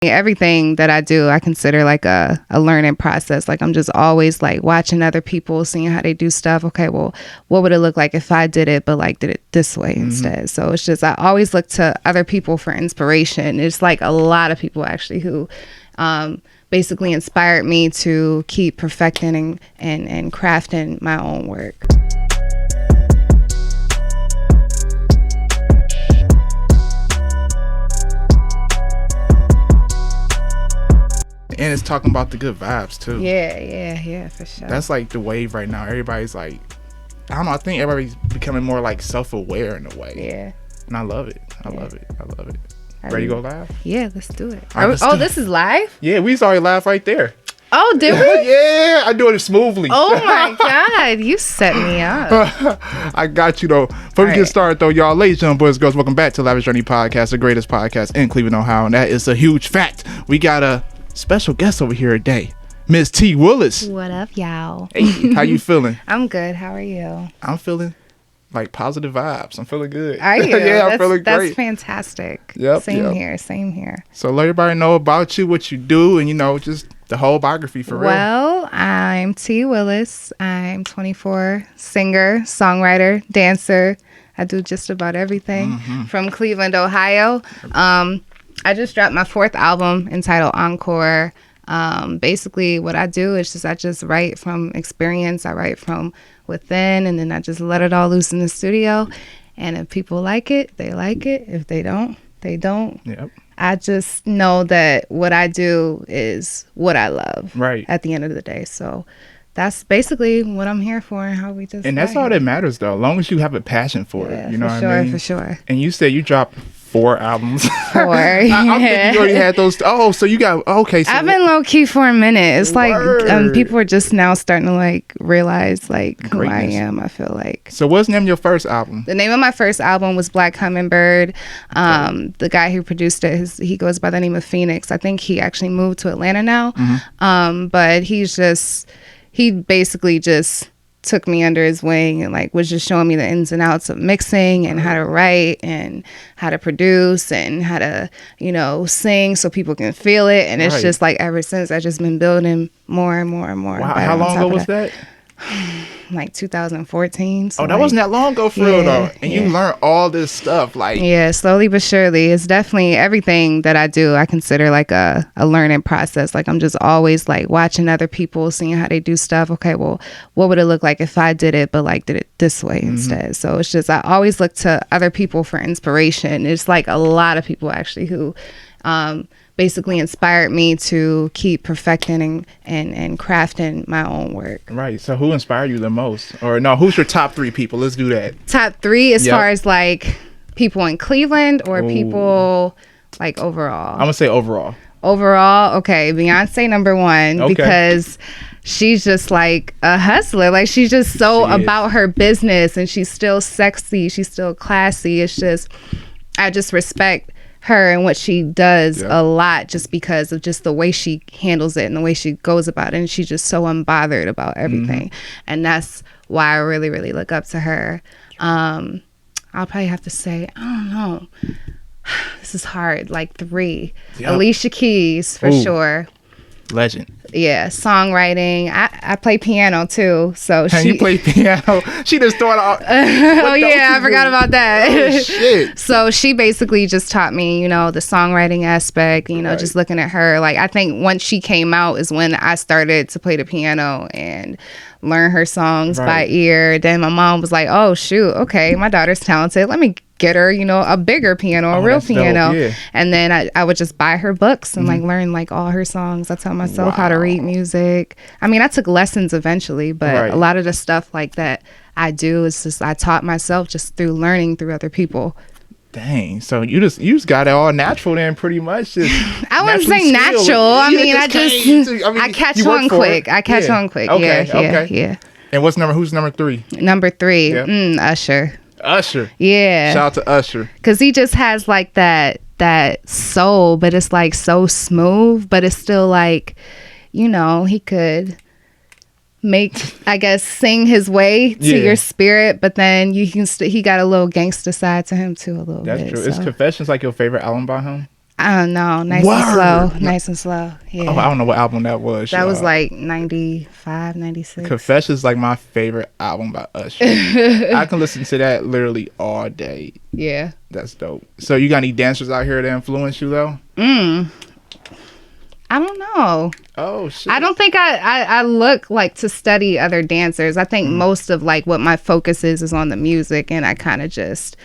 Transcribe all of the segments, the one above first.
Everything that I do, I consider like a learning process. Like I'm just always like watching other people, seeing how they do stuff. Okay, well, what would it look like if I did it, but like did it this way instead? So it's just, I always look to other people for inspiration. It's like a lot of people actually who basically inspired me to keep perfecting and crafting my own work. And it's talking about the good vibes too. Yeah, for sure. That's like the wave right now. Everybody's like, I don't know, I think everybody's becoming more like self-aware in a way. Yeah. And I love it. I love it. Ready to go live? Yeah, let's do it. This is live? Yeah, we already live right there. Oh, did we? Yeah, I do it smoothly. Oh my God, you set me up. I got you though. Before we get started though, y'all, ladies and gentlemen, boys and girls, welcome back to Lavish Journey podcast, the greatest podcast in Cleveland, Ohio. And that is a huge fact. We got a special guest over here today, Miss T. Willis. What up, y'all? Hey, how you feeling? I'm good. How are you? I'm feeling like positive vibes. I'm feeling good. Are you? Yeah, I'm feeling great. That's fantastic. Yep. Same here. So let everybody know about you, what you do, and just the whole biography for real. Well, I'm T. Willis. I'm 24, singer, songwriter, dancer. I do just about everything from Cleveland, Ohio. I just dropped my 4th album entitled Encore. Basically what I do is I just write from experience. I write from within, and then I just let it all loose in the studio. And if people like it, they like it. If they don't, they don't. Yep. I just know that what I do is what I love. Right. At the end of the day. So that's basically what I'm here for, and how we just. And that's all that matters, though. As long as you have a passion for it, you know what I mean? For sure. And you said you dropped 4 albums. 4. I think you already had those. Oh, so you got okay. So I've been low key for a minute. It's like people are just now starting to like realize like who I am. I feel like. So what's the name of your first album? The name of my first album was Black Hummingbird. The guy who produced it, he goes by the name of Phoenix. I think he actually moved to Atlanta now. But he basically just took me under his wing and like was just showing me the ins and outs of mixing and how to write and how to produce and how to sing so people can feel it. And it's just like ever since I've just been building more and more and more. Wow. How long ago was that? Like 2014. So that wasn't that long ago for real though. And you learned all this stuff slowly but surely. It's definitely everything that I do, I consider like a learning process. Like I'm just always like watching other people, seeing how they do stuff. Okay, well, what would it look like if I did it, but like did it this way instead? So it's just, I always look to other people for inspiration. It's like a lot of people actually who basically inspired me to keep perfecting and crafting my own work. Right. So who inspired you the most? Or no, who's your top 3 people? Let's do that. Top 3 as far as like people in Cleveland or people like overall? I'm going to say overall. Overall, okay. Beyonce number 1 because she's just like a hustler. Like she's just so about her business, and she's still sexy. She's still classy. It's just, I just respect her and what she does a lot just because of just the way she handles it and the way she goes about it. And she's just so unbothered about everything. And that's why I really, really look up to her. I'll probably have to say, I don't know. This is hard. Like 3. Alicia Keys for sure. Legend. Yeah, songwriting. I play piano too, so you play piano? She just thought out. I forgot about that. Oh, shit. So she basically just taught me, the songwriting aspect. Just looking at her. Like I think once she came out is when I started to play the piano and learn her songs by ear. Then my mom was like, "Oh shoot, okay, my daughter's talented. Let me get her, a bigger piano, a real piano." Dope, and then I would just buy her books and like learn like all her songs. I taught myself how to read music. I mean, I took lessons eventually, but a lot of the stuff like that I do is just I taught myself just through learning through other people. Dang, so you just got it all natural then, pretty much. Just I wouldn't say natural. I catch on quick. I catch on quick. Okay. Yeah. And who's number 3? Number 3, Usher. Yeah. Shout out to Usher. Because he just has like that soul, but it's like so smooth, but it's still like, he could sing his way to your spirit, but then you can he got a little gangster side to him too, a little bit. That's true. Is Confessions like your favorite album by him? I don't know. Nice and slow. Nice and slow. Yeah. Oh, I don't know what album that was. That was like 95, 96. Confession's like my favorite album by Usher. I can listen to that literally all day. Yeah. That's dope. So you got any dancers out here that influence you though? I don't know. Oh shit. I don't think I look like to study other dancers. I think most of like what my focus is on the music, and I kind of just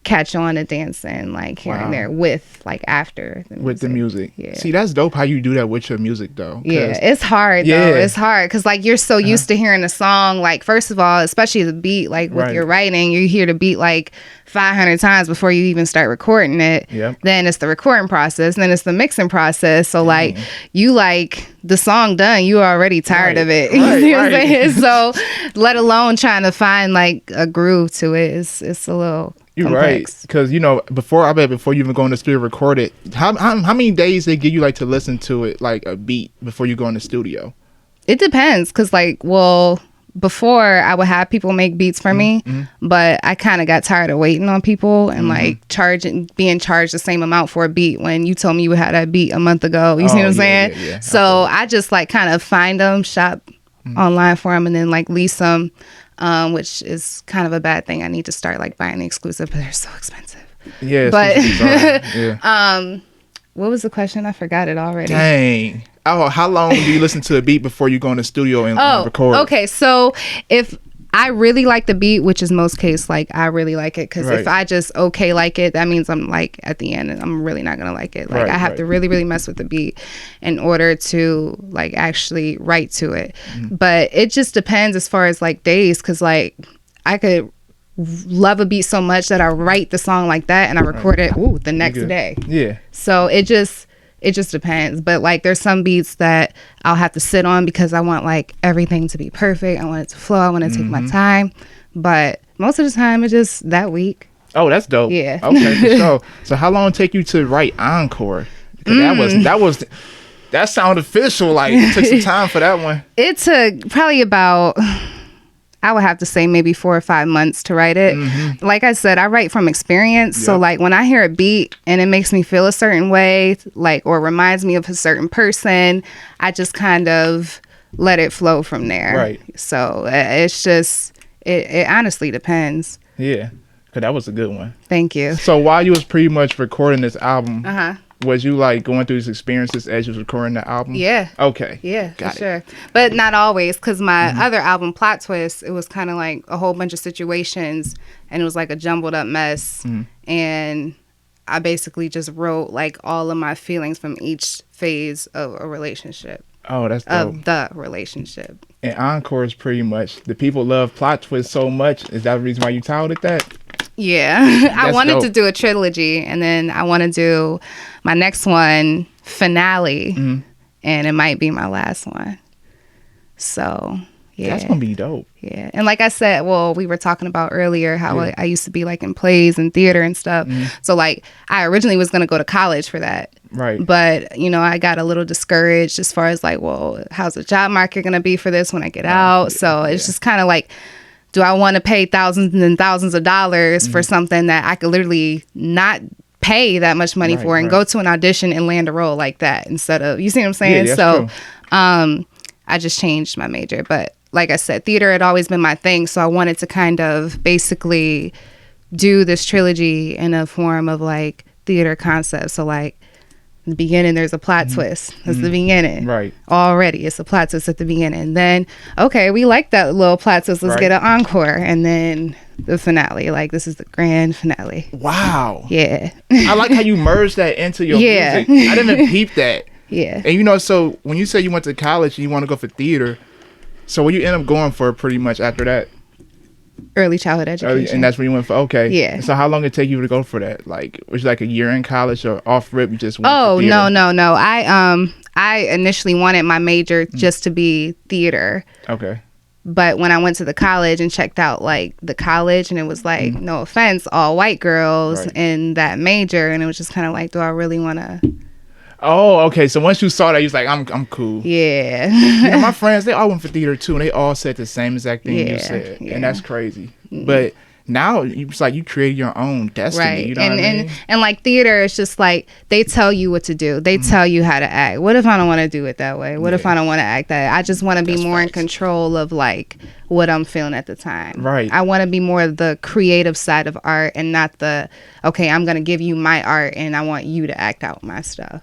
catch on to dancing like here and there with like after the music. With the music. Yeah. See, that's dope how you do that with your music though. Yeah, it's hard though. It's hard because like you're so used to hearing a song, like first of all, especially the beat, like with your writing, you hear the beat like 500 times before you even start recording it. Yep. Then it's the recording process, then it's the mixing process. So like you like the song done, you already tired of it. You see what I'm saying? So let alone trying to find like a groove to it, it's a little You're complex. right, because you know before you even go in the studio and record it, how many days they give you like to listen to it like a beat before you go in the studio? It depends, because like before I would have people make beats for me, but I kind of got tired of waiting on people and like being charged the same amount for a beat when you told me you had that beat a month ago. You see what I'm saying? Yeah. So I just like kind of find them, shop online for them, and then like lease them, which is kind of a bad thing. I need to start like buying the exclusive, but they're so expensive. Yeah, but what was the question? I forgot it already. Dang. Oh, how long do you listen to a beat before you go in the studio and record? Okay, so if I really like the beat, which is most case, like I really like it, because if I just like it, that means I'm like at the end and I'm really not gonna like it. Like I have to really, really mess with the beat in order to like actually write to it. But it just depends as far as like days, because like I could love a beat so much that I write the song like that and I record it the next day. Yeah. So it just depends. But like there's some beats that I'll have to sit on because I want like everything to be perfect. I want it to flow. I want to take my time. But most of the time it's just that week. Oh, that's dope. Yeah. Okay, for sure. So how long did it take you to write Encore? That sounded official. Like it took some time for that one. It took probably about, I would have to say maybe 4 or 5 months to write it. Like I said, I write from experience. So like when I hear a beat and it makes me feel a certain way, like, or reminds me of a certain person, I just kind of let it flow from there. Right. So it's just, it honestly depends. Yeah. Cause that was a good one. Thank you. So while you was pretty much recording this album, was you like going through these experiences as you was recording the album? Yeah. Okay. Yeah, for sure. But not always, because my other album, Plot Twist, it was kind of like a whole bunch of situations and it was like a jumbled up mess. And I basically just wrote like all of my feelings from each phase of a relationship. Oh, that's dope. Of the relationship. And Encore is pretty much, the people love Plot Twist so much. Is that the reason why you titled it that? Yeah. I wanted to do a trilogy, and then I want to do my next one, Finale, and it might be my last one. So, yeah. That's going to be dope. Yeah. And like I said, we were talking about earlier how I used to be like in plays and theater and stuff. So like I originally was going to go to college for that. Right. But, you know, I got a little discouraged as far as like, how's the job market going to be for this when I get out? So it's just kind of like, do I want to pay thousands and thousands of dollars for something that I could literally not pay that much money for and go to an audition and land a role like that instead of, you see what I'm saying? Yeah, so I just changed my major. But like I said, theater had always been my thing. So I wanted to kind of basically do this trilogy in a form of like theater concept. So like, in the beginning, there's a plot twist. That's the beginning. Right. Already, it's a plot twist at the beginning. Then, okay, we like that little plot twist. Let's get an encore. And then the finale. Like, this is the grand finale. Wow. Yeah. I like how you merged that into your music. I didn't even peep that. Yeah. And you know, so when you say you went to college and you want to go for theater, so what you end up going for pretty much after that? Early childhood education. And that's where you went for, okay. Yeah. So how long did it take you to go for that? Like, was it like a year in college or off rip you just went for theater? No. I initially wanted my major just to be theater. Okay. But when I went to the college and checked out like the college, and it was like, no offense, all white girls in that major, and it was just kind of like, do I really want to? Oh, okay. So once you saw that, you was like, I'm cool. Yeah. You know, my friends, they all went for theater too, and they all said the same exact thing you said, and that's crazy. But now it's like you create your own destiny. Right. You know what I mean? And like theater, it's just like they tell you what to do. They tell you how to act. What if I don't want to do it that way? What if I don't want to act that? I just want to be more in control of like what I'm feeling at the time. Right. I want to be more of the creative side of art and not the, okay, I'm going to give you my art and I want you to act out my stuff.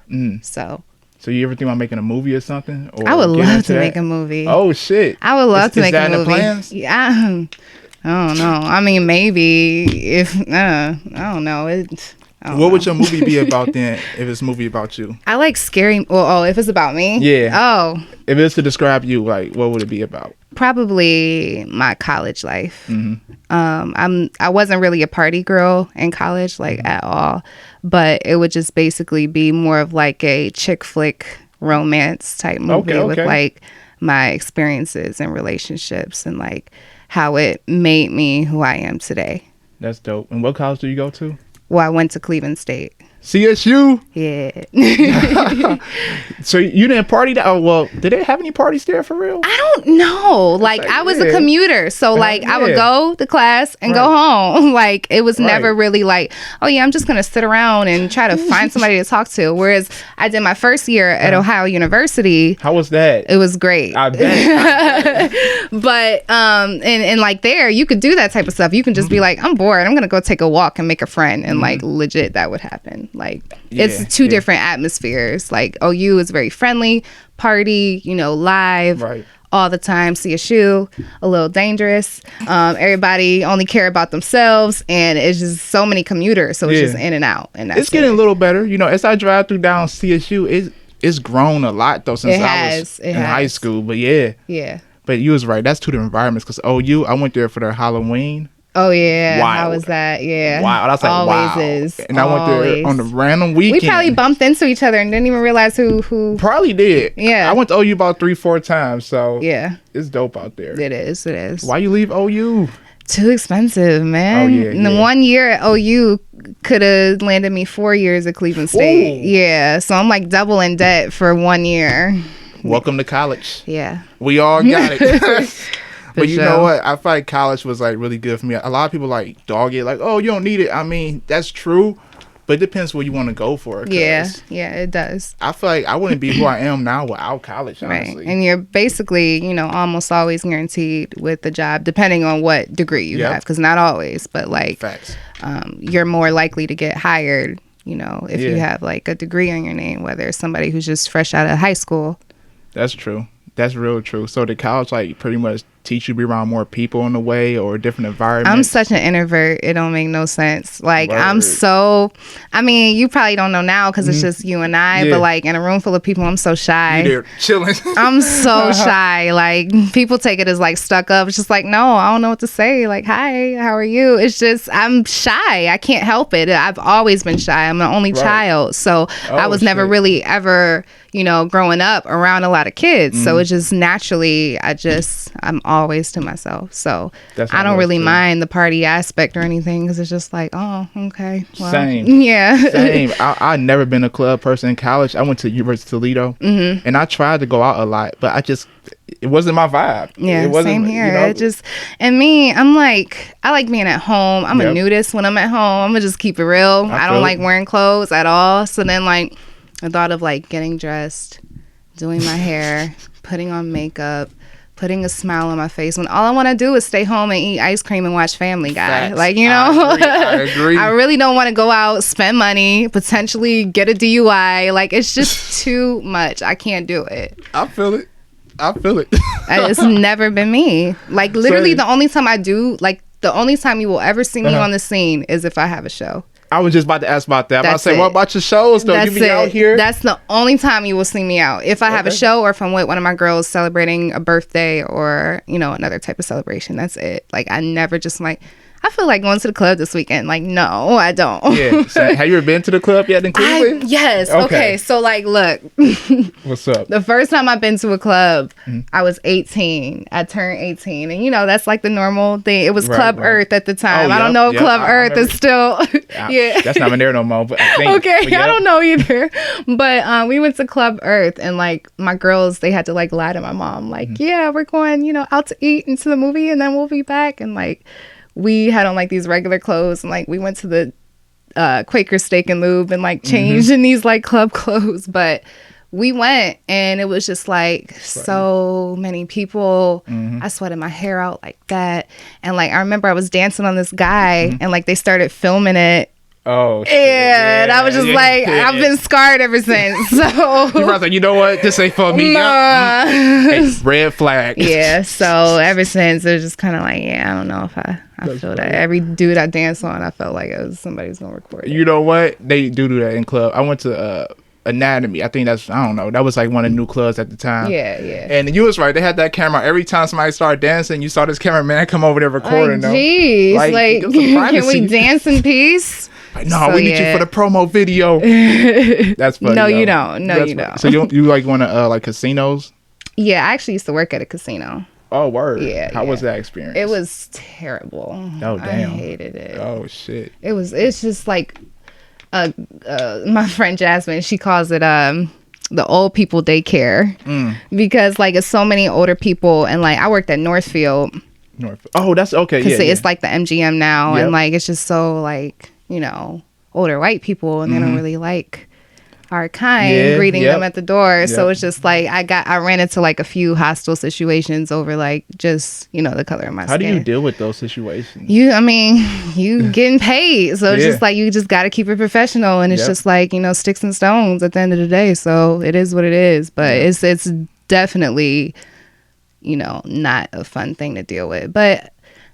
So you ever think about making a movie or something? Or I would love to make a movie. Oh shit! I would love to make a movie. Is that in the plans? Yeah, I don't know. I mean, maybe if I don't know. What would your movie be about then? If it's a movie about you, I like scary. Well, if it's about me, yeah. Oh, if it's to describe you, like, what would it be about? Probably my college life. I wasn't really a party girl in college, like at all, but it would just basically be more of like a chick flick romance type movie with like my experiences and relationships and like how it made me who I am today. That's dope. And what college do you go to? Well, I went to Cleveland State. CSU? Yeah. So you didn't party that? Oh, well, did they have any parties there for real? I don't know. Like I was a commuter. So like I would go to class and go home. Like it was never really like, oh yeah, I'm just going to sit around and try to find somebody to talk to. Whereas I did my first year at Ohio University. How was that? It was great. I bet. But and like there, you could do that type of stuff. You can just be like, I'm bored. I'm going to go take a walk and make a friend. And like legit, that would happen. Like it's two different atmospheres. Like OU is very friendly, party, live all the time. CSU, a little dangerous. Everybody only care about themselves, and it's just so many commuters, so it's just in and out. And that's it's getting a little better. As I drive through down CSU, it's grown a lot though since I was in high school. But yeah. But you was right. That's two different environments. Because OU, I went there for their Halloween. Oh yeah, wild. How was that? Yeah, wow. That's like always wow. Is. And I went there on the random weekend. We probably bumped into each other and didn't even realize who. Probably did. Yeah, I went to OU about 3-4 times. So yeah, it's dope out there. It is. Why you leave OU? Too expensive, man. Oh yeah. And the 1 year at OU could have landed me 4 years at Cleveland State. Ooh. Yeah, so I'm like double in debt for 1 year. Welcome to college. Yeah, we all got it. But you know what? I feel like college was like really good for me. A lot of people like dog it, like, oh, you don't need it. I mean, that's true, but it depends what you want to go for. Yeah, it does. I feel like I wouldn't be who I am now without college, honestly. Right. And you're basically, almost always guaranteed with the job, depending on what degree you have, because not always, but like, facts. You're more likely to get hired, if you have like a degree on your name, whether it's somebody who's just fresh out of high school. That's true. That's real true. So did college like pretty much teach you to be around more people in a way or different environments? I'm such an introvert. It don't make no sense. Like Word. you probably don't know now because it's just you and I, but like in a room full of people, I'm so shy. You're there chilling. I'm so shy. Like people take it as like stuck up. It's just like, no, I don't know what to say. Like, hi, how are you? It's just, I'm shy. I can't help it. I've always been shy. I'm the only child. So I was never really ever, growing up around a lot of kids. So it's just naturally, I'm always to myself. So I don't really mind the party aspect or anything because it's just like, oh, okay. Well, same. Yeah. Same. I never been a club person in college. I went to University of Toledo and I tried to go out a lot, but it wasn't my vibe. Yeah, it wasn't, same here. And me, I'm like, I like being at home. I'm a nudist when I'm at home. I'm gonna just keep it real. I don't like wearing clothes at all. So then like I thought of like getting dressed, doing my hair, putting on makeup, putting a smile on my face when all I want to do is stay home and eat ice cream and watch Family Guy. Facts. Like, I agree. I really don't want to go out, spend money, potentially get a DUI. Like, it's just too much. I can't do it. I feel it. It's never been me. Like, literally the only time the only time you will ever see me on the scene is if I have a show. I was just about to ask about that. I'm about to say, what about your shows though? You be out here? That's the only time you will see me out. If I have a show or if I'm with one of my girls celebrating a birthday or, another type of celebration. That's it. Like, I never just like, I feel like going to the club this weekend. Like, no, I don't. Yeah. So, have you ever been to the club yet in Cleveland? Yes. Okay. So, like, look. What's up? The first time I've been to a club, I was 18. I turned 18. And, that's like the normal thing. It was Club Earth at the time. I don't know if Club Earth is still. That's not in there no more. But I don't know either. But we went to Club Earth. And, like, my girls, they had to, like, lie to my mom. Like, yeah, we're going, out to eat into the movie. And then we'll be back. And, like, we had on like these regular clothes, and like we went to the Quaker Steak and Lube and like changed in these like club clothes. But we went, and it was just like so many people. I sweated my hair out like that. And like I remember I was dancing on this guy, and like they started filming it. Oh, shit. And I was just like, I've been scarred ever since. So you was like, you know what? This ain't for me. Nah. Hey, red flag. Yeah. So ever since, it was just kind of like, I don't know if I feel that. Every dude I dance on, I felt like it was somebody's gonna record it. You know what? They do that in club. I went to Anatomy. I think I don't know. That was like one of the new clubs at the time. Yeah. And you was right. They had that camera. Every time somebody started dancing, you saw this cameraman come over there recording them. Jeez, like can we dance in peace? Like, no, we need you for the promo video. That's funny. No, you don't. No, you don't. So you like want to like casinos? Yeah, I actually used to work at a casino. Oh, word. Yeah. How was that experience? It was terrible. Oh, damn. I hated it. Oh, shit. It's just like my friend Jasmine, she calls it the old people daycare because like it's so many older people, and like I worked at Northfield. Oh, that's okay. Yeah, it's like the MGM now, and like it's just so like, you know, older white people, and they don't really like our kind greeting them at the door. So it's just like I ran into like a few hostile situations over like just, you know, the color of my skin. How do you deal with those situations? You getting paid, so it's just like you just got to keep it professional, and it's just like, you know, sticks and stones at the end of the day. So it is what it is, but it's definitely, you know, not a fun thing to deal with. But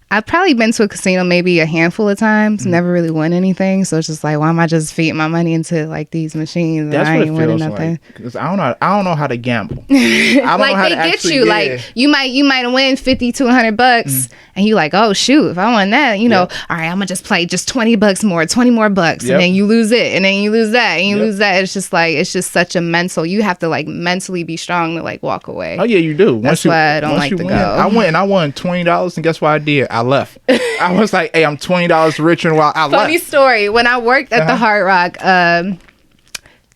I've probably been to a casino maybe a handful of times, never really won anything. So it's just like, why am I just feeding my money into like these machines? That's and I what ain't it winning feels nothing. like. Because I don't know how to gamble. I don't like know how they to get actually, you, like you might win $50 to $100, and you like, oh shoot, if I won that, you know, all right, I'm gonna just play just $20 more, 20 more bucks, and then you lose it, and then you lose that, and you lose that. It's just like, it's just such a mental. You have to like mentally be strong to like walk away. Oh yeah, you do. That's why I don't like to go. I won $20, and guess what I did? I left. I was like, hey, I'm $20 richer than while I left. Funny story. When I worked at the Hard Rock,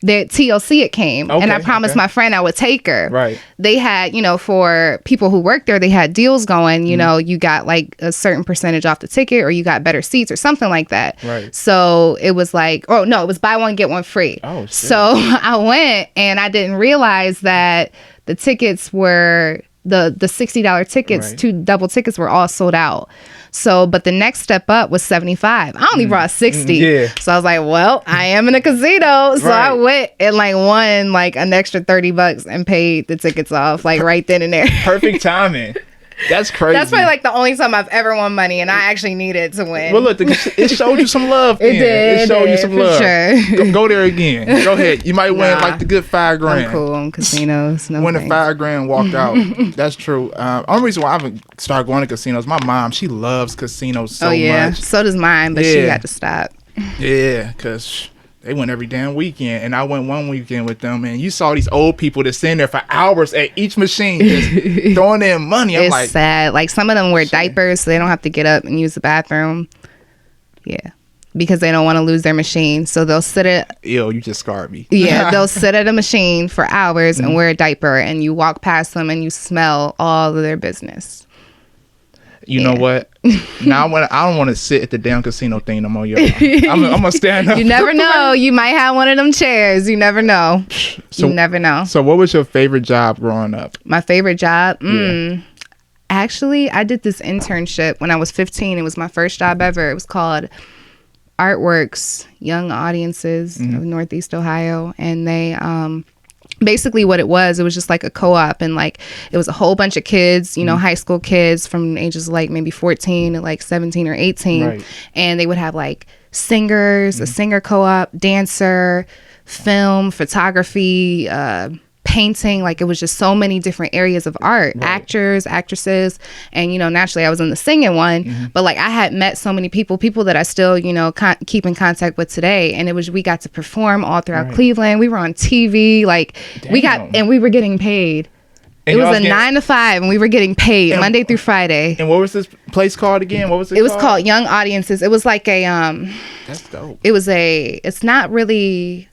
the TLC it came, and I promised my friend I would take her. Right. They had, you know, for people who worked there, they had deals going. You know, you got like a certain percentage off the ticket, or you got better seats, or something like that. Right. So it was like, oh no, it was buy one get one free. Oh shit. So I went, and I didn't realize that the tickets were the $60 tickets, 2 double tickets were all sold out. So, but the next step up was 75. I only brought 60. Yeah. So I was like, well, I am in a casino. So I went and like won like an extra $30 and paid the tickets off like right then and there. Perfect timing. That's crazy. That's probably like the only time I've ever won money, and I actually needed to win. Well, look, it showed you some love. It did. It showed you some love. Sure. Go there again. Go ahead. You might win like the good $5,000. I'm cool on casinos. No win the $5,000, walked out. That's true. Only reason why I haven't started going to casinos, my mom, she loves casinos so much. So does mine, but she had to stop. Yeah, because they went every damn weekend, and I went one weekend with them, and you saw these old people that stand there for hours at each machine just throwing in money. I'm it's like, sad. Like some of them wear diapers, so they don't have to get up and use the bathroom. Yeah, because they don't want to lose their machine, so they'll sit at. Ew, you just scarred me. Yeah, they'll sit at a machine for hours and wear a diaper, and you walk past them and you smell all of their business. You know what? Now I don't want to sit at the damn casino thing no more, y'all. I'm gonna stand up. You never know. You might have one of them chairs. You never know. You never know. So what was your favorite job growing up? My favorite job? Actually, I did this internship when I was 15. It was my first job ever. It was called Artworks Young Audiences of Northeast Ohio. And they basically what it was just like a co-op, and like it was a whole bunch of kids, you know, high school kids from ages like maybe 14 to like 17 or 18, and they would have like singers, a singer co-op, dancer, film, photography, painting. Like it was just so many different areas of art, actors, actresses, and you know, naturally I was in the singing one, but like I had met so many people that I still, you know, keep in contact with today, and we got to perform all throughout Cleveland. We were on TV, like we were getting paid. And it was a 9 to 5, and we were getting paid Monday through Friday. And what was this place called again? What was it? It was called Young Audiences. It was like a That's dope. It's not really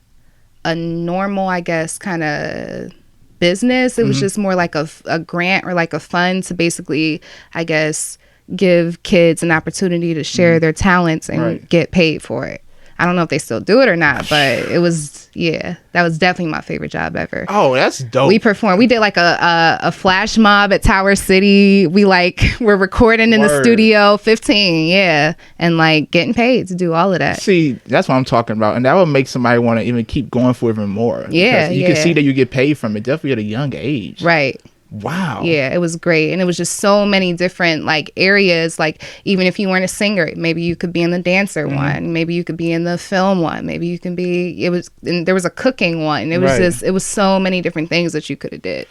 a normal, I guess, kind of business. It was just more like a grant or like a fund to basically, I guess, give kids an opportunity to share their talents and get paid for it. I don't know if they still do it or not, but it was, that was definitely my favorite job ever. Oh, that's dope. We performed. We did like a flash mob at Tower City. We were recording in the studio, 15, and like getting paid to do all of that. See, that's what I'm talking about, and that would make somebody want to even keep going for even more. Yeah, you can see that you get paid from it, definitely at a young age. Right. Wow. Yeah, it was great. And it was just so many different like areas. Like even if you weren't a singer, maybe you could be in the dancer one. Maybe you could be in the film one. Maybe you can be, and there was a cooking one. It was it was so many different things that you could have did.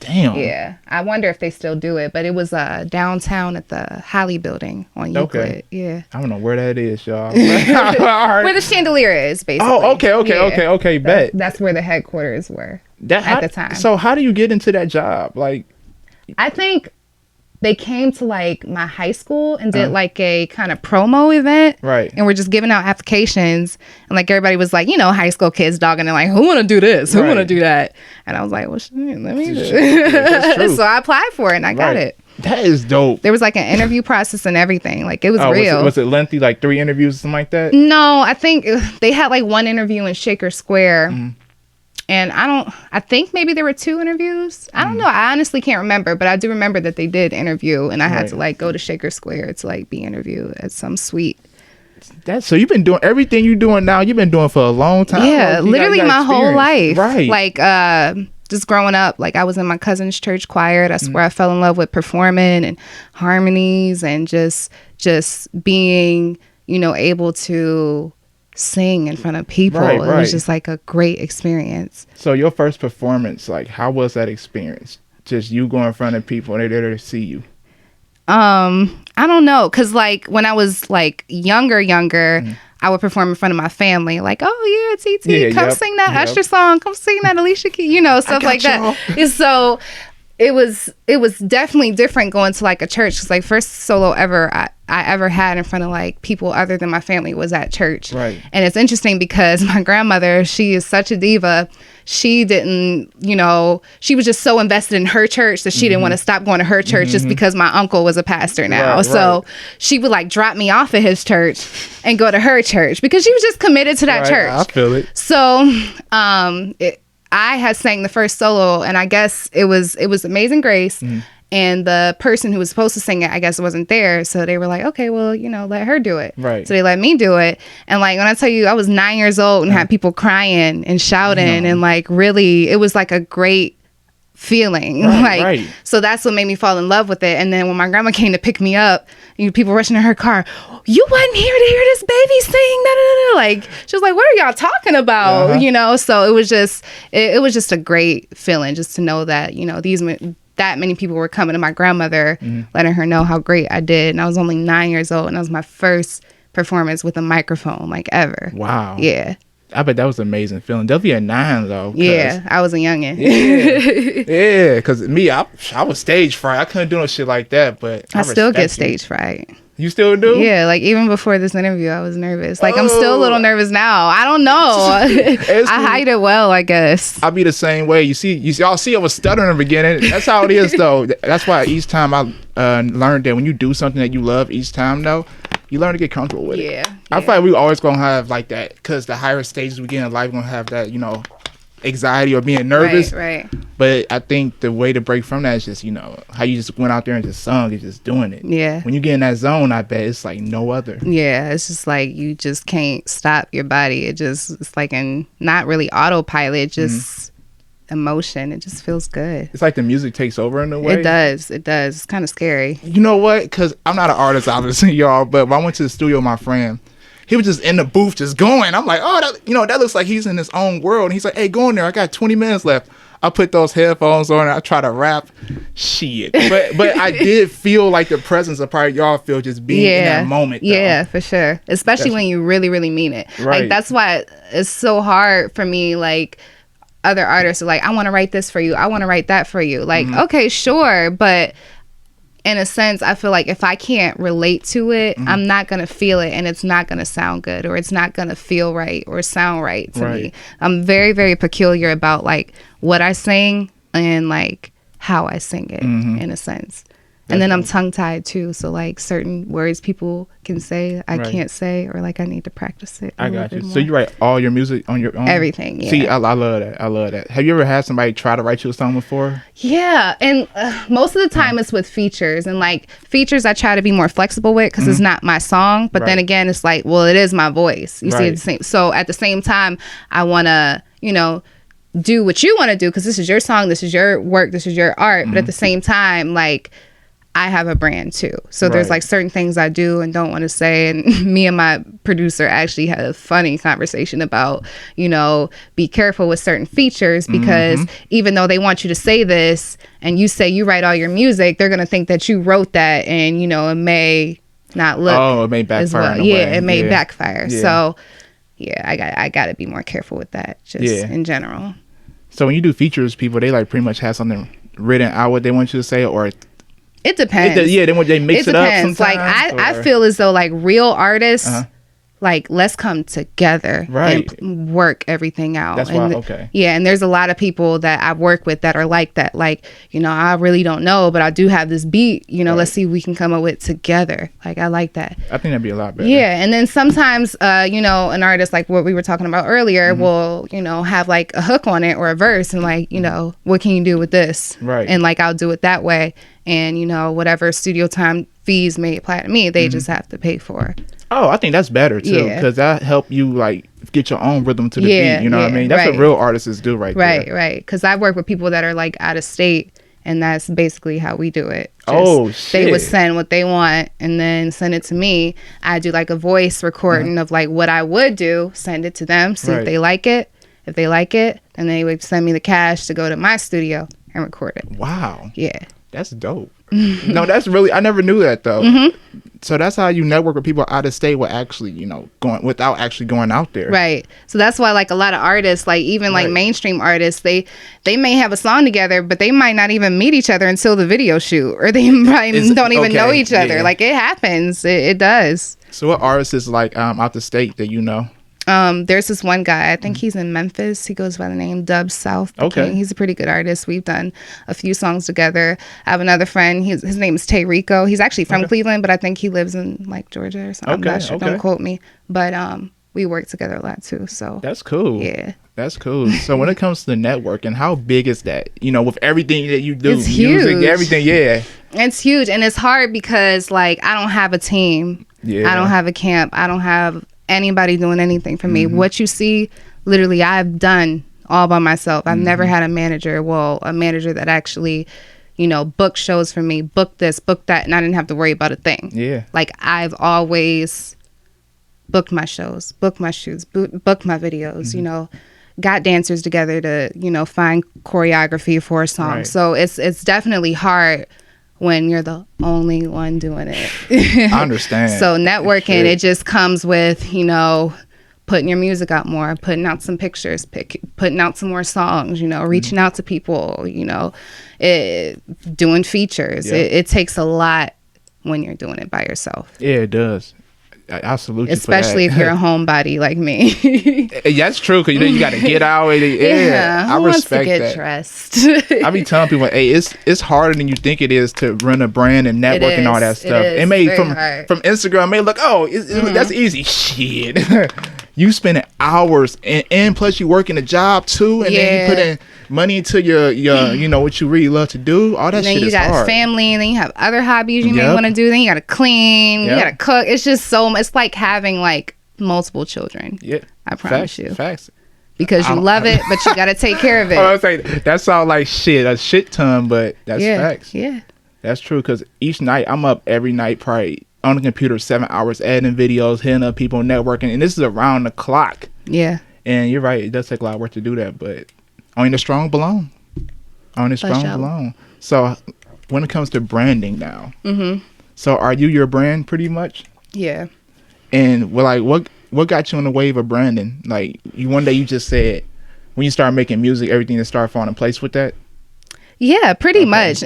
Damn. Yeah. I wonder if they still do it, but it was downtown at the Halley building on Euclid. Okay. Yeah. I don't know where that is, y'all. Where the chandelier is, basically. Oh, okay, bet. That's where the headquarters were at the time. So how do you get into that job? Like, I think they came to like my high school and did like a kind of promo event. Right. And we're just giving out applications. And like everybody was like, high school kids dogging and like, who want to do this? Who want to do that? And I was like, well, let me do it. So I applied for it and I got it. That is dope. There was like an interview process and everything. Like it was real. Was it lengthy, like 3 interviews or something like that? No, I think they had like 1 interview in Shaker Square. And I think maybe there were 2 interviews. I don't know. I honestly can't remember, but I do remember that they did interview and I had to like go to Shaker Square to like be interviewed at some suite. So you've been doing everything you're doing now. You've been doing for a long time. Yeah, literally my whole life. Right. Like just growing up, like I was in my cousin's church choir. That's where I fell in love with performing and harmonies and just being, able to sing in front of people. It was just like a great experience. So your first performance, like how was that experience? Just you going in front of people and they're there to see you? I don't know, because like when I was like younger, I would perform in front of my family, like, oh yeah, TT, come sing that Usher song, come sing that Alicia Keys, stuff like that. And so it was definitely different going to like a church, because like first solo ever I ever had in front of like people other than my family was at church. Right. And it's interesting because my grandmother, she is such a diva. She didn't, she was just so invested in her church that she didn't want to stop going to her church just because my uncle was a pastor now. So she would like drop me off at his church and go to her church because she was just committed to that church. I feel it. So I had sang the first solo, and I guess it was Amazing Grace. And the person who was supposed to sing it, I guess, wasn't there. So they were like, okay, well, let her do it. Right. So they let me do it. And like, when I tell you, I was 9 years old and had people crying and shouting and like really, it was like a great feeling. So that's what made me fall in love with it. And then when my grandma came to pick me up, people rushing in her car, you wasn't here to hear this baby sing, like she was like, what are y'all talking about? So it was just a great feeling just to know that that many people were coming to my grandmother, letting her know how great I did. And I was only 9 years old, and that was my first performance with a microphone, like ever. Wow. Yeah. I bet that was an amazing feeling. Definitely at 9 though. Yeah, I was a youngin'. Yeah, because me, I was stage fright. I couldn't do no shit like that, but I still get stage fright. You still do? Yeah, like even before this interview, I was nervous. Like I'm still a little nervous now. I don't know. I hide it well, I guess. I'll be the same way. Y'all see I was stuttering in the beginning. That's how it is though. That's why each time I learned that when you do something that you love each time though, you learn to get comfortable with it. I feel like we always gonna have like that, because the higher stages we get in life, we're gonna have that, anxiety or being nervous. Right. But I think the way to break from that is just, how you just went out there and just sung and just doing it. Yeah. When you get in that zone, I bet it's like no other. Yeah, it's just like you just can't stop your body. It's like not really autopilot, just emotion. It just feels good. It's like the music takes over in a way. It does. It's kind of scary. You know what? Because I'm not an artist, obviously, y'all, but when I went to the studio with my friend, he was just in the booth just going. I'm like, oh, that looks like he's in his own world. And he's like, hey, go in there. I got 20 minutes left. I put those headphones on and I try to rap. Shit. But I did feel like the presence of probably y'all feel just being in that moment. Though. Yeah, for sure. Especially when you really, really mean it. Right. Like, that's why it's so hard for me, like, other artists are like, I want to write this for you. I want to write that for you. Like, okay, sure. But in a sense, I feel like if I can't relate to it, I'm not going to feel it, and it's not going to sound good, or it's not going to feel right or sound right to me. I'm very, very peculiar about like what I sing and like how I sing it in a sense. And then I'm tongue tied too. So like certain words people can say, I can't say, or like I need to practice it. I got you. So you write all your music on your own? Everything, yeah. See, I love that. I love that. Have you ever had somebody try to write you a song before? Yeah. And most of the time it's with features. And like features I try to be more flexible with because it's not my song. But then again, it's like, well, it is my voice. You see, so at the same time, I want to, you know, do what you want to do because this is your song, this is your work, this is your art. But at the same time, like, I have a brand too. So there's like certain things I do and don't want to say. And me and my producer actually had a funny conversation about, you know, be careful with certain features because even though they want you to say this and you say you write all your music, they're going to think that you wrote that and, you know, it may not look. Oh, it may backfire. Well. Yeah, it may backfire. Yeah. So yeah, I got to be more careful with that just in general. So when you do features, people, they like pretty much have something written out what they want you to say, or it depends. They mix it up sometimes. Like I feel as though like real artists, like let's come together and work everything out. That's why, Yeah, and there's a lot of people that I work with that are like that. Like, you know, I really don't know, but I do have this beat. You know, let's see what we can come up with together. Like I like that. I think that'd be a lot better. Yeah, and then sometimes, you know, an artist like what we were talking about earlier will, you know, have like a hook on it or a verse, and like, you know, what can you do with this? Right. And like I'll do it that way. And, you know, whatever studio time fees may apply to me, they just have to pay for. Oh, I think that's better too, because that help you like get your own rhythm to the beat. You know what I mean? That's what real artists do there. Right. Because I work with people that are like out of state, and that's basically how we do it. They would send what they want and then send it to me. I do like a voice recording of like what I would do, send it to them, see if they like it. If they like it, then they would send me the cash to go to my studio and record it. Wow. Yeah. That's dope. No, that's really, I never knew that though. So that's how you network with people out of state with actually, you know, without actually going out there. Right. So that's why like a lot of artists, like even like mainstream artists, they may have a song together, but they might not even meet each other until the video shoot, or they probably don't even know each other. Yeah. Like it happens. It does. So what artists is like out the state that you know? There's this one guy, I think he's in Memphis. He goes by the name Dub South. King. He's a pretty good artist. We've done a few songs together. I have another friend. His name is Tay Rico. He's actually from Cleveland, but I think he lives in like Georgia or something. I'm not sure. Don't quote me. But we work together a lot too. So that's cool. Yeah. That's cool. So when it comes to the networking, how big is that? You know, with everything that you do, it's huge. Everything, It's huge. And it's hard because like I don't have a team. Yeah. I don't have a camp. I don't have anybody doing anything for me. What you see, literally, I've done all by myself. I've never had a manager. Well, a manager that actually, you know, booked shows for me, booked this, booked that, and I didn't have to worry about a thing. Yeah. Like I've always booked my shows, booked my shoots, booked my videos. You know, got dancers together to, you know, find choreography for a song. So it's definitely hard when you're the only one doing it. I understand. So networking, it just comes with, you know, putting your music out more, putting out some pictures, putting out some more songs, you know, reaching out to people, you know, doing features. It takes a lot when you're doing it by yourself. Yeah, it does. I salute you for that. Especially if you're a homebody like me. That's true, because you got to get out. I respect that. Dressed? I be telling people, hey, it's harder than you think it is to run a brand and network and all that stuff. It may from Instagram may look, that's easy. Shit. You spending hours and plus you working a job too, and then you put in money into your you know what you really love to do. All that shit is hard. Then you got family, and then you have other hobbies you may want to do. Then you got to clean, you got to cook. It's just so much. It's like having like multiple children. Yeah, I promise you. Facts. Because you love it, but you got to take care of it. I was like, that sounds like a shit ton, but that's facts. Yeah, that's true. Because each night I'm up every night, probably on the computer 7 hours, editing videos, hitting up people, networking, and this is around the clock. Yeah. And you're right, it does take a lot of work to do that, but only the strong belong. Only the strong belong. So when it comes to branding now, so are you your brand pretty much? Yeah. And what got you on the wave of branding? Like one day you just said when you started making music, everything just started falling in place with that? Yeah, pretty much.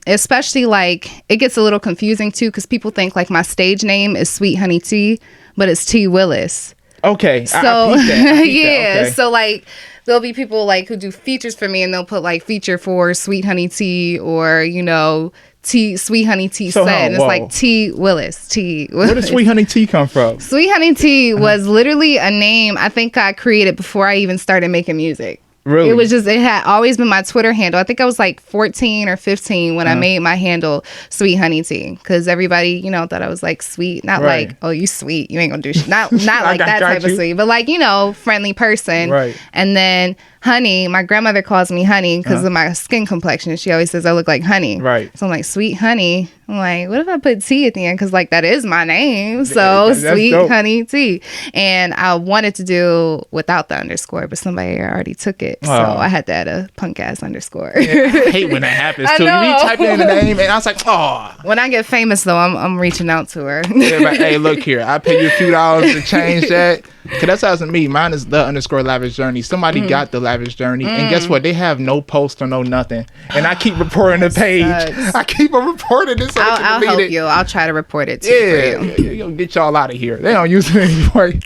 Especially like it gets a little confusing too, because people think like my stage name is Sweet Honey Tea, but it's T Willis. Okay. So I peeped that. Okay. So like there'll be people like who do features for me, and they'll put like feature for Sweet Honey Tea, or you know, Sweet Honey Tea set, and it's like T Willis. Where did Sweet Honey Tea come from? Sweet Honey Tea was literally a name I think I created before I even started making music. Really? It had always been my Twitter handle. I think I was like 14 or 15 when I made my handle Sweet Honey Tea, because everybody, thought I was like sweet. Not like, oh, you sweet. You ain't gonna do shit. Not like that type of sweet, but like, friendly person. Right. And then Honey, my grandmother calls me Honey because of my skin complexion. She always says I look like honey. Right. So I'm like, Sweet Honey. I'm like, what if I put T at the end? Because like that is my name. So Sweet Honey Tea. And I wanted to do without the underscore, but somebody already took it. So I had to add a punk ass underscore. Yeah, I hate when that happens too. You type in the name and I was like, oh. When I get famous though, I'm reaching out to her. Yeah, but hey, look here. I pay you a few dollars to change that. Cause that's how it's me. Mine is the _ Lavish Journey. Somebody got the Lavish Journey, and guess what? They have no post or no nothing. And I keep reporting the page. I keep reporting it. So I'll help you. I'll try to report it too. Yeah, you'll get y'all out of here. They don't use it anyway.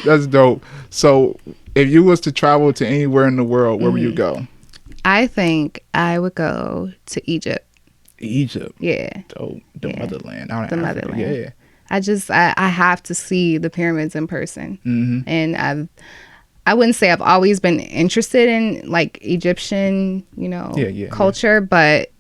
That's dope. So, if you was to travel to anywhere in the world, where would you go? I think I would go to Egypt. Egypt. Yeah. Dope. The motherland. The motherland. Yeah. I have to see the pyramids in person. And I wouldn't say I've always been interested in like Egyptian, culture, but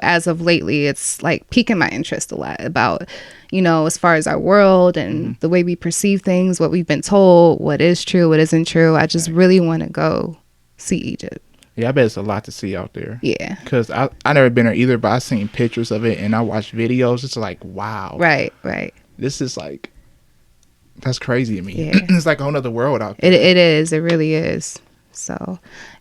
as of lately, it's like piquing my interest a lot about, as far as our world and the way we perceive things, what we've been told, what is true, what isn't true. I just really want to go see Egypt. Yeah, I bet it's a lot to see out there. Yeah. Because I never been there either, but I've seen pictures of it and I watched videos. It's like, wow. Right. This is like, that's crazy to me. Yeah. It's like a whole other world out there. It is. It really is. So,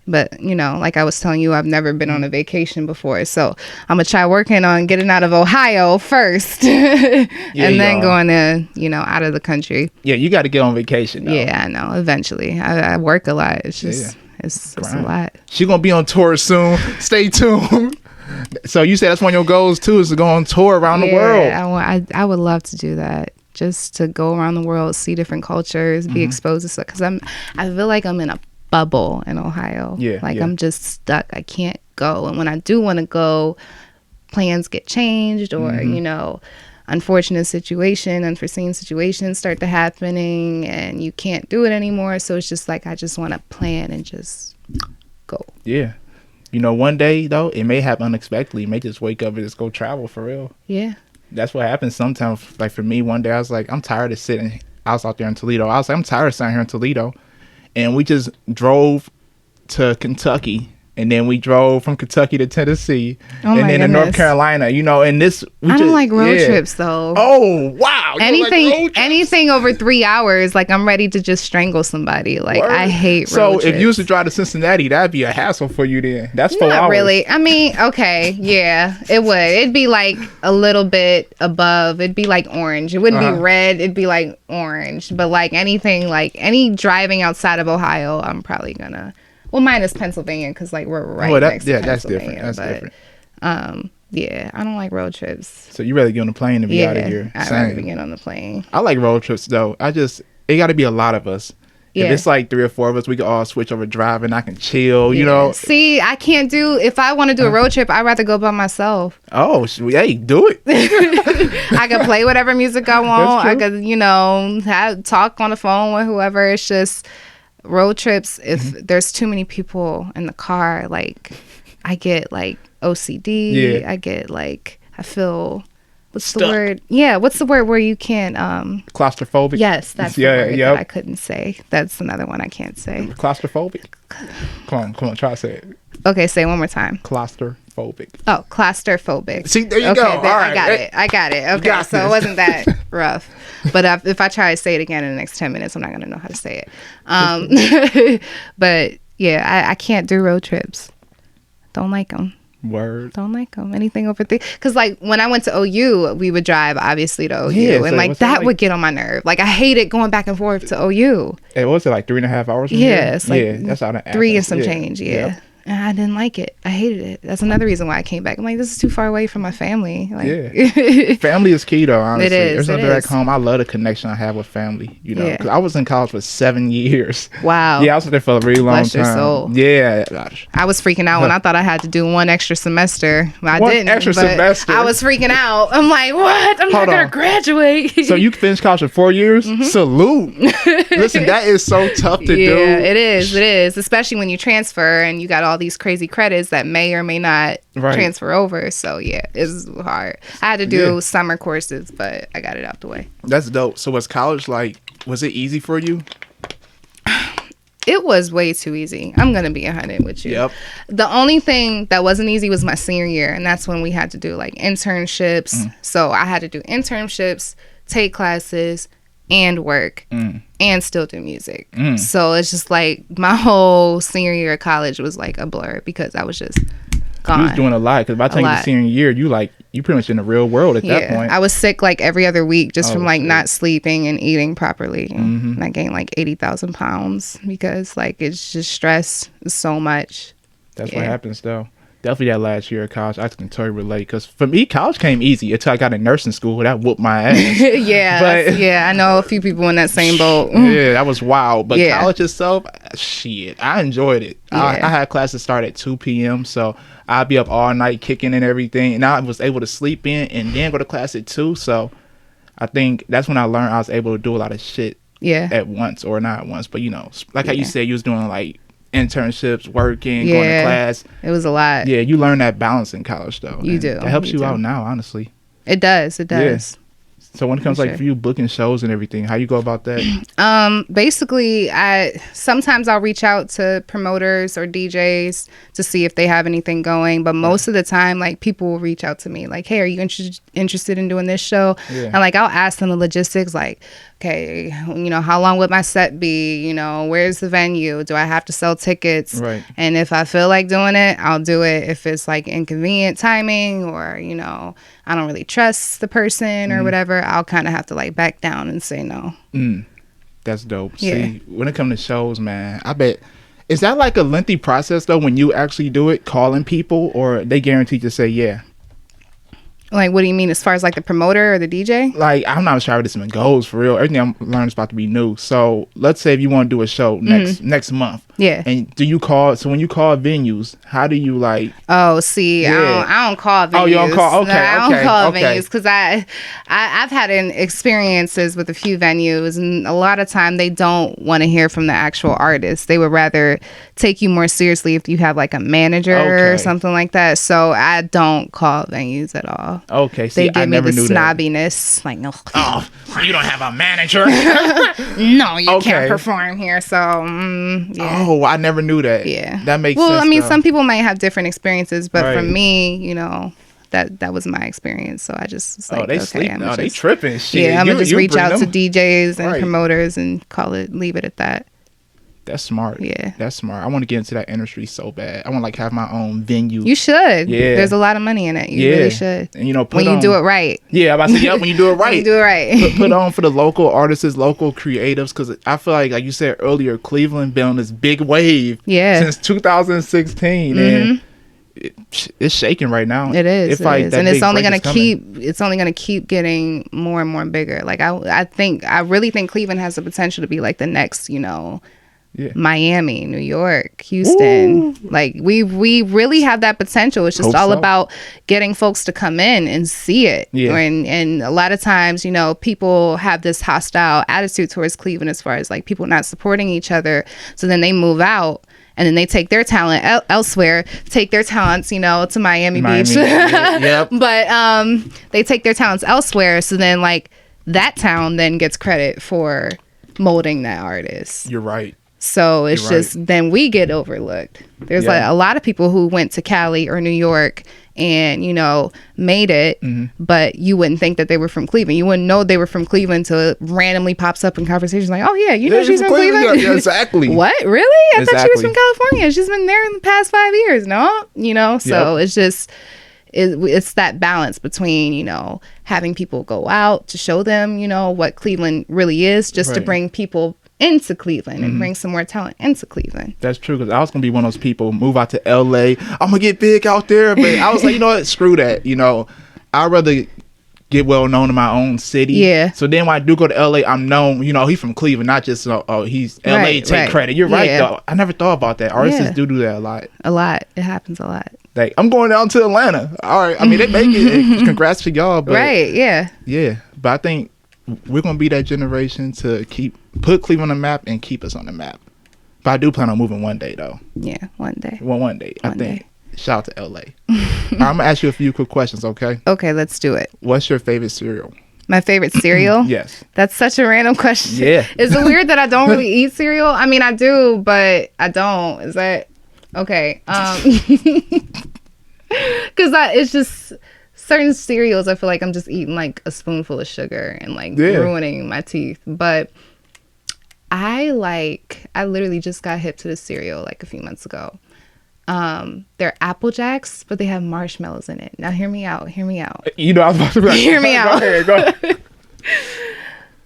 but like I was telling you, I've never been on a vacation before. So I'm going to try working on getting out of Ohio first and then going to, out of the country. Yeah, you got to get on vacation though. Yeah, I know. Eventually. I work a lot. It's just, it's a lot. She's going to be on tour soon. Stay tuned. So you said that's one of your goals too, is to go on tour around the world. I would love to do that, just to go around the world, see different cultures, be exposed to stuff. Because I feel like I'm in a bubble in Ohio. I'm just stuck. I can't go. And when I do want to go, plans get changed, or unforeseen situations start to happening, and you can't do it anymore. So it's just like I just want to plan and just go. Yeah. One day, though, it may happen unexpectedly. You may just wake up and just go travel for real. Yeah. That's what happens sometimes. Like, for me, one day, I was like, I'm tired of sitting. I was out there in Toledo. I was like, I'm tired of sitting here in Toledo. And we just drove to Kentucky. And then we drove from Kentucky to Tennessee. And then to North Carolina, and this... I don't like road trips, though. Oh, wow. Anything over 3 hours, like, I'm ready to just strangle somebody. Like, word. I hate road trips. So, if you was to drive to Cincinnati, that'd be a hassle for you then. That's 4 hours. Not really. I mean, okay, yeah, it would. It'd be, like, a little bit above. It'd be, like, orange. It wouldn't be red. It'd be, like, orange. But, like, any driving outside of Ohio, I'm probably gonna... Well, minus Pennsylvania, because like we're next to that's Pennsylvania. That's different. Yeah, I don't like road trips. So you rather get on the plane than be out of here? I'd rather get on the plane. I like road trips though. It got to be a lot of us. If it's like 3 or 4 of us, we can all switch over driving. I can chill, See, I can't do. If I want to do a road trip, I'd rather go by myself. Oh, hey, do it. I can play whatever music I want. I could, talk on the phone with whoever. It's just. Road trips, if there's too many people in the car, like I get like OCD. I get like I feel what's the word? Yeah, what's the word where you can't claustrophobic? Yes, that's the word that I couldn't say. That's another one I can't say. Claustrophobic. Come on, try to say it. Okay, say it one more time. Claustrophobic. Oh, claustrophobic. See, there you go. All right. I got it. Okay, so it wasn't that rough. But if I try to say it again in the next 10 minutes, I'm not going to know how to say it. But yeah, I can't do road trips. Don't like them. Word. Don't like them. Anything over 3. Because like when I went to OU, we would drive obviously to OU. Yeah, and like that would get on my nerve. Like I hated going back and forth to OU. Hey, what was it, like 3.5 hours? Yeah, it's like that's out of 3 and some change. Yeah. And I didn't like it. I hated it. That's another reason why I came back. I'm like, this is too far away from my family. Like, yeah. Family is key, though, honestly. It is. There's nothing back home. I love the connection I have with family, you know. Because I was in college for 7 years. Wow. Yeah, I was there for a really long Bless time. your soul. Yeah. Gosh. I was freaking out when I thought I had to do one extra semester. I one didn't. extra semester? I was freaking out. I'm like, what? I'm not going to graduate. So you finished college for 4 years? Salute. Listen, that is so tough to do. Yeah, it is. It is. Especially when you transfer and you got all these crazy credits that may or may not transfer over. So yeah, it's hard. I had to do summer courses, but I got it out the way. That's dope. So was college was it easy for you? It was way too easy. I'm gonna be 100 with you. Yep. The only thing that wasn't easy was my senior year, and that's when we had to do like internships. So I had to do internships, take classes, and work, and still do music. So it's just like my whole senior year of college was like a blur because I was just gone. You was doing a lot, because by the time you were senior year, you pretty much in the real world at that point. I was sick like every other week just from like not sleeping and eating properly. And I gained like 80,000 pounds because like it's just stress so much. That's what happens though. Definitely that last year of college, I can totally relate. Because for me, college came easy until I got in nursing school. That whooped my ass. I know a few people in that same boat. Yeah, that was wild. But college itself, shit, I enjoyed it. I had classes start at 2 p.m. So I'd be up all night kicking and everything. And I was able to sleep in and then go to class at 2. So I think that's when I learned I was able to do a lot of shit at once, or not at once. But, you know, like how you said, you was doing like internships, working, going to class. It was a lot. Yeah, you learn that balance in college though. You do. That helps you out now, honestly. It does. It does. So when it comes for you booking shows and everything, how you go about that? Basically, sometimes I'll reach out to promoters or DJs to see if they have anything going. But most of the time, like people will reach out to me like, hey, are you interested in doing this show? And like I'll ask them the logistics, like, okay, you know, how long would my set be? You know, where's the venue? Do I have to sell tickets? Right. And if I feel like doing it, I'll do it. If it's like inconvenient timing, or, you know, I don't really trust the person or whatever, I'll kind of have to like back down and say no. That's dope. See, when it comes to shows, man, I bet, is that like a lengthy process though when you actually do it, calling people, or they guarantee to say yeah? Like, what do you mean as far as like the promoter or the DJ? Like, I'm not sure how this even goes for real. Everything I'm learning is about to be new. So let's say if you want to do a show next month. Yeah. And do you call, so when you call venues, how do you like? Oh, see, I don't call venues. Oh, you don't call? Okay. I don't call venues because I've had experiences with a few venues, and a lot of time they don't want to hear from the actual artist. They would rather take you more seriously if you have like a manager or something like that. So I don't call venues at all. Okay, see, they give I never me the knew snobbiness, like, no. Oh, you don't have a manager? No, you can't perform here. So, yeah. Oh, I never knew that. Yeah, that makes sense. Well, I mean, though. some people might have different experiences, but for me, you know, that was my experience. So I just was like, they sleeping. Oh, they tripping. Shit. Yeah, I'm gonna just reach out to DJs and promoters and leave it at that. That's smart. Yeah. That's smart. I want to get into that industry so bad. I want to like have my own venue. You should. Yeah. There's a lot of money in it. You really should. And you know, when you do it right. Yeah, I'm about to say, when you do it right. When you do it right. put on for the local artists, local creatives, because I feel like you said earlier, Cleveland been on this big wave since 2016. And it's shaking right now. It is. And it's only gonna keep getting more and more bigger. Like I really think Cleveland has the potential to be like the next, you know, Miami, New York, Houston. Ooh. Like we really have that potential. It's just all about getting folks to come in and see it. Yeah. And a lot of times, you know, people have this hostile attitude towards Cleveland as far as like people not supporting each other. So then they move out. And then they take their talent elsewhere, take their talents, you know, to Miami Beach. Yep. But they take their talents elsewhere. So then like that town then gets credit for molding that artist. You're right. So it's then we get overlooked. There's like a lot of people who went to Cali or New York and, you know, made it, but you wouldn't think that they were from Cleveland. You wouldn't know they were from Cleveland until it randomly pops up in conversations like, oh yeah, you know she's from Cleveland? Yeah, exactly. What? Really? I thought she was from California. She's been there in the past 5 years. No? You know, so it's just, it's that balance between, you know, having people go out to show them, you know, what Cleveland really is, just to bring people into Cleveland and bring some more talent into Cleveland. That's true, because I was gonna be one of those people, move out to LA. I'm gonna get big out there, but I was like, you know what, screw that. You know, I'd rather get well known in my own city. Yeah. So then when I do go to LA, I'm known. You know, he's from Cleveland, not just he's LA. Take credit. You're right though. I never thought about that. Artists do that a lot. A lot. It happens a lot. Like, I'm going down to Atlanta. All right. I mean, they make it. Congrats to y'all. But, right. Yeah. Yeah. But I think we're gonna be that generation to put Cleveland on the map and keep us on the map. But I do plan on moving one day, though. Yeah, one day. Well, one day. I think. Shout out to LA. I'm gonna ask you a few quick questions, okay? Okay, let's do it. What's your favorite cereal? My favorite cereal? Yes. That's such a random question. Yeah. Is it weird that I don't really eat cereal? I mean, I do, but I don't. Is that okay? Because it's just certain cereals, I feel like I'm just eating like a spoonful of sugar and like ruining my teeth. But I literally just got hip to the cereal like a few months ago. They're Apple Jacks, but they have marshmallows in it. Now hear me out. You know, I was about to be like, hear me out. Go ahead.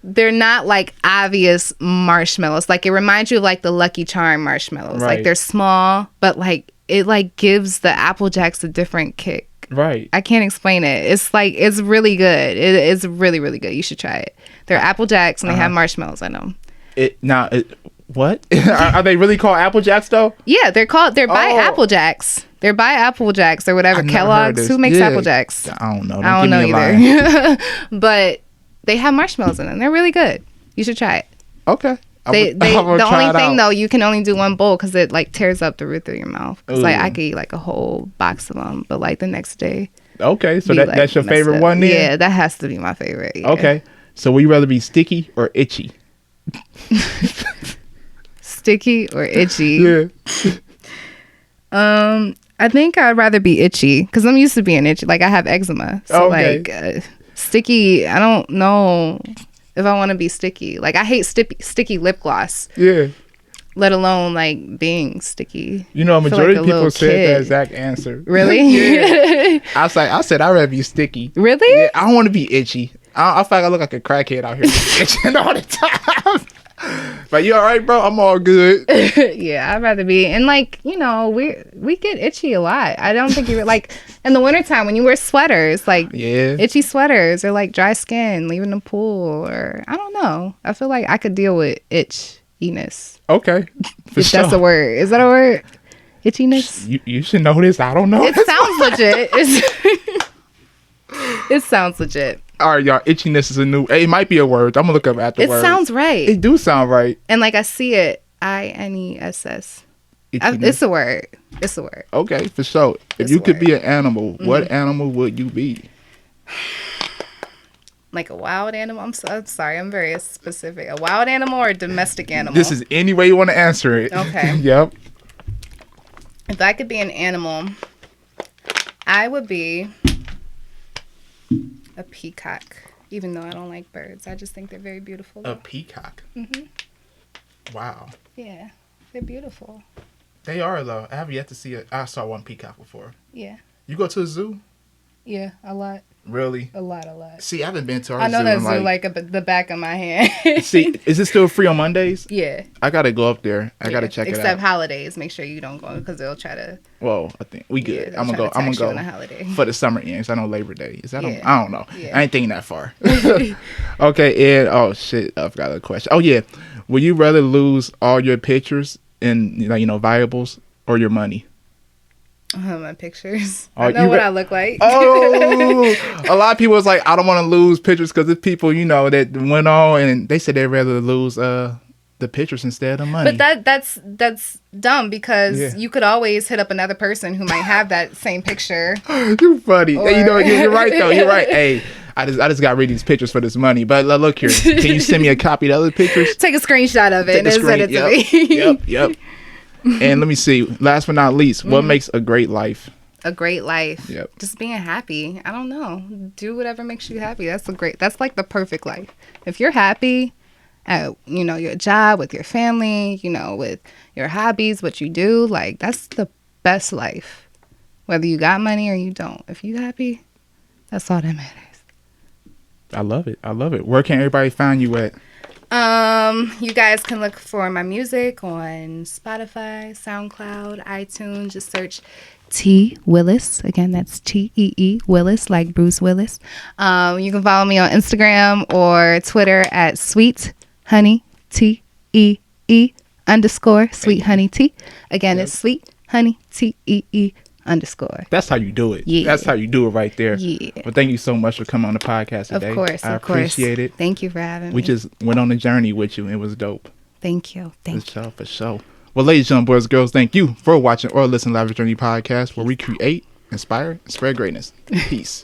They're not like obvious marshmallows. Like, it reminds you of like the Lucky Charm marshmallows. Right. Like, they're small, but like it like gives the Apple Jacks a different kick. Right. I can't explain it. It's like, it's really good. It's really, really good. You should try it. They're Apple Jacks and they have marshmallows in them. What? Are they really called Apple Jacks though? Yeah, they're by Apple Jacks. They're by Apple Jacks or whatever. Kellogg's. Who makes Apple Jacks? I don't know. I don't know either. But they have marshmallows in them. They're really good. You should try it. Okay. The only thing though, you can only do one bowl because it like tears up the roof of your mouth. It's like I could eat like a whole box of them, but like the next day. Okay, so that's your favorite one then? Yeah, that has to be my favorite. Yeah. Okay, so would you rather be sticky or itchy? Sticky or itchy? Yeah. I think I'd rather be itchy because I'm used to being itchy. Like, I have eczema, so like sticky. I don't know if I want to be sticky. Like, I hate sticky lip gloss. Yeah. Let alone like being sticky. You know, a majority of people said that exact answer. Really? Yeah. I said I'd rather be sticky. Really? Yeah, I don't want to be itchy. I feel like I look like a crackhead out here itching all the time. But you all right, bro? I'm all good. Yeah, I'd rather be. And like, you know, we get itchy a lot. I don't think you like in the wintertime when you wear sweaters, like itchy sweaters or like dry skin, leaving the pool, or I don't know. I feel like I could deal with itchiness. Okay. If that's a word. Is that a word? Itchiness? You should know this. I don't know. It sounds legit. It sounds legit. All right, y'all. Itchiness is it might be a word. I'm gonna look up afterwards. It sounds right. It do sound right. And like I see it, INESS. It's a word. It's a word. Okay, for sure. If you could be an animal, what animal would you be? Like a wild animal? I'm sorry. I'm very specific. A wild animal or a domestic animal? This is any way you want to answer it. Okay. Yep. If I could be an animal, I would be a peacock, even though I don't like birds. I just think they're very beautiful. A peacock? Mm-hmm. Wow. Yeah, they're beautiful. They are, though. I have yet to see it. I saw one peacock before. Yeah. You go to a zoo? Yeah, a lot. Really? A lot. See, I haven't been to our zoo. I know that zoo like the back of my hand. See, is it still free on Mondays? Yeah. I got to go up there. I got to check it out. Except holidays. Make sure you don't go because they'll try to... Well, I think we good. I'm going to go on a holiday. For the summer ends. I know Labor Day. Is that I don't know. Yeah. I ain't thinking that far. Okay, and oh shit, I forgot the question. Oh yeah. Would you rather lose all your pictures and valuables or your money? My pictures. I know what I look like. Oh, a lot of people was like, I don't want to lose pictures because it's people that went on and they said they'd rather lose the pictures instead of money. But that's dumb because you could always hit up another person who might have that same picture. You're funny. Or... you're right though. You're right. Hey, I just got rid of these pictures for this money. But look here, can you send me a copy of the other pictures? Take a screenshot of it and send it to me. Yep. And let me see. Last but not least, what makes a great life? A great life. Yep. Just being happy. I don't know. Do whatever makes you happy. That's like the perfect life. If you're happy at your job, with your family, with your hobbies, what you do, like that's the best life. Whether you got money or you don't. If you happy, that's all that matters. I love it. Where can everybody find you at? You guys can look for my music on Spotify, SoundCloud, iTunes. Just search T Willis. Again, that's Tee Willis, like Bruce Willis. You can follow me on Instagram or Twitter at Sweet Honey Tee _ Sweet Honey T. Again, it's Sweet Honey Tee _ That's how you do it. Yeah. That's how you do it right there. Yeah. Well, thank you so much for coming on the podcast today. Of course. I appreciate it. Thank you for having me. We just went on a journey with you. It was dope. Thank you. For sure. Well, ladies and gentlemen, boys and girls, thank you for watching or listening to Lavish Journey podcast, where we create, inspire, and spread greatness. Peace.